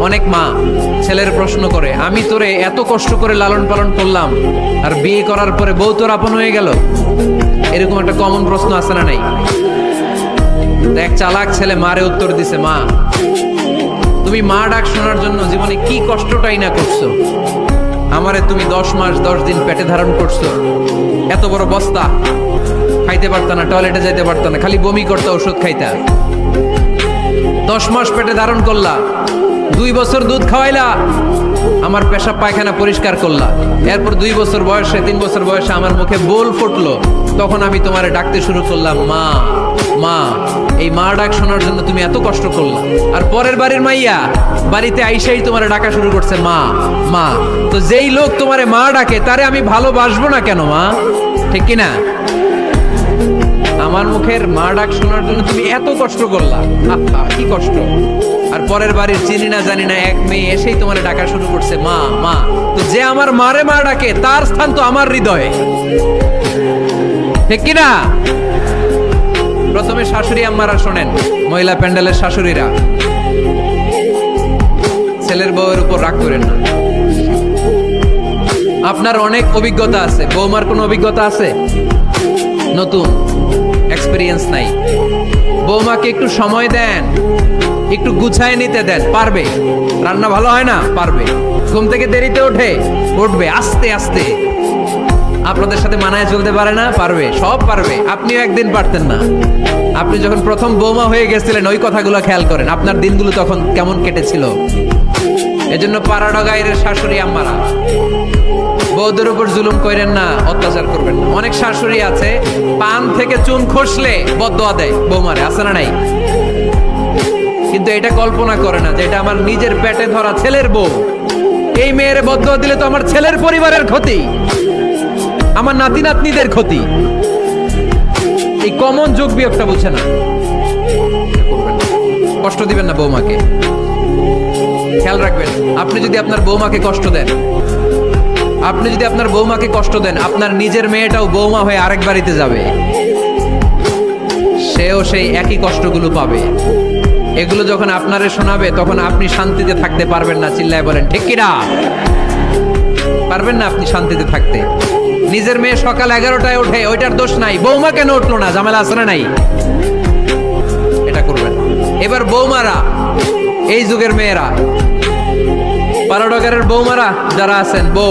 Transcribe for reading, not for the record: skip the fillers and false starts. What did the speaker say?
অনেক মা ছেলের প্রশ্ন করে, আমি তোরে এত কষ্ট করে লালন পালন করলাম, আর বিয়ে করার পরে বউ তোর আপন হয়ে গেল। এরকম একটা কমন প্রশ্ন আছে না নাই? এক চালাক ছেলে মারে উত্তর দিছে, মা তুমি মা ডাক শোনার জন্য জীবনে কি কষ্টটাই না করছো। আমারে তুমি 10 মাস 10 দিন পেটে ধারণ করছো, এত বড় বস্তা, খাইতে পারতা না, টয়লেটে যাইতে পারতা না, খালি বমি করতা, ওষুধ খাইতা। 10 মাস পেটে ধারণ করলা, 2 বছর দুধ খাওয়াইলা, আমার পেশাব পায়খানা পরিষ্কার করলা। এরপর 2 বছর বয়সে 3 বছর বয়সে আমার মুখে বোল ফুটলো, তখন আমি তোমারে ডাকতে শুরু করলাম মা মা। এই মা ডাক শোনার জন্য তুমি এত কষ্ট করলা, আর পরের বাড়ির মাইয়া বাড়িতে আইসাই তোমারে ডাকা শুরু করছে মা মা। তো যেই লোক তোমারে মা ডাকে তারে আমি ভালোবাসবো না কেন মা? ঠিক কিনা? আমার মুখের মা ডাক শোনার জন্য তুমি এত কষ্ট করলা, কি কষ্ট। আর পরের বাড়ির চিনি না জানি না এক মেয়ে এসেই তোমার ডাকা শুরু করছে মা মা। তো যে আমার মারে মা ডাকে তার স্থান তো আমার হৃদয়ে, ঠিক কিনা? প্রথমে শাশুড়ি আম্মারা শোনেন, মহিলা প্যান্ডেলের শাশুড়িরা, ছেলের বউয়ের উপর রাগ করেন না। আপনার অনেক অভিজ্ঞতা আছে, বৌমার কোনো অভিজ্ঞতা আছে? নতুন এক্সপেরিয়েন্স নাই। বৌমাকে একটু সময় দেন, একটু গুছায় নিতে দেন, পারবে। রান্না ভালো হয় না, পারবে। ঘুম থেকে দেরিতে উঠবে আস্তে আস্তে। আপনাদের সাথে মানায় চলতে পারে না, পারবে, সব পারবে। আপনিও একদিন পারতেন না। আপনি যখন প্রথম বৌমা হয়ে গেছিলেন ওই কথাগুলো খেয়াল করেন, আপনার দিনগুলো তখন কেমন কেটেছিল। এজন্য পাড়াডা গায়ের শাশুড়ি আম্মারা, বউদের উপর জুলুম করেন না, অত্যাচার করবেন না। অনেক শাশুড়ি আছে পান থেকে চুন খসলে বদদোয়া দেয় বৌমারে, আছে না নাই? কিন্তু এটা কল্পনা করে না যে এটা আমার নিজের পেটে ধরা ছেলের বউ। এই মেয়ের বদদোয়া দিলে তো আমার ছেলের পরিবারের ক্ষতি, আমার নাতি নাতনিদের ক্ষতি। এই কমন যোগ বিয়োগটা বুঝে না। কষ্ট দিবেন না বৌমাকে, খেয়াল রাখবেন। আপনি যদি আপনার বৌমাকে কষ্ট দেন, আপনার নিজের মেয়েটাও বৌমা হয়ে আরেক বাড়িতে যাবে, সেও সেই একই কষ্টগুলো পাবে। এগুলো যখন আপনারে শোনাবে তখন আপনি শান্তিতে থাকতে পারবেন না। চিল্লায় বলেন ঠিক কিনা? পারবেন না আপনি শান্তিতে থাকতে। নিজের মেয়ে সকাল 11টায় ওঠে, ওইটার দোষ নাই, বৌমা কেন উঠলো না, ঝামেলা আছে না নাই? এটা করবেন। এবার বৌমারা, এই যুগের মেয়েরা, পাড়াডাগারের বৌমারা যারা আছেন, বউ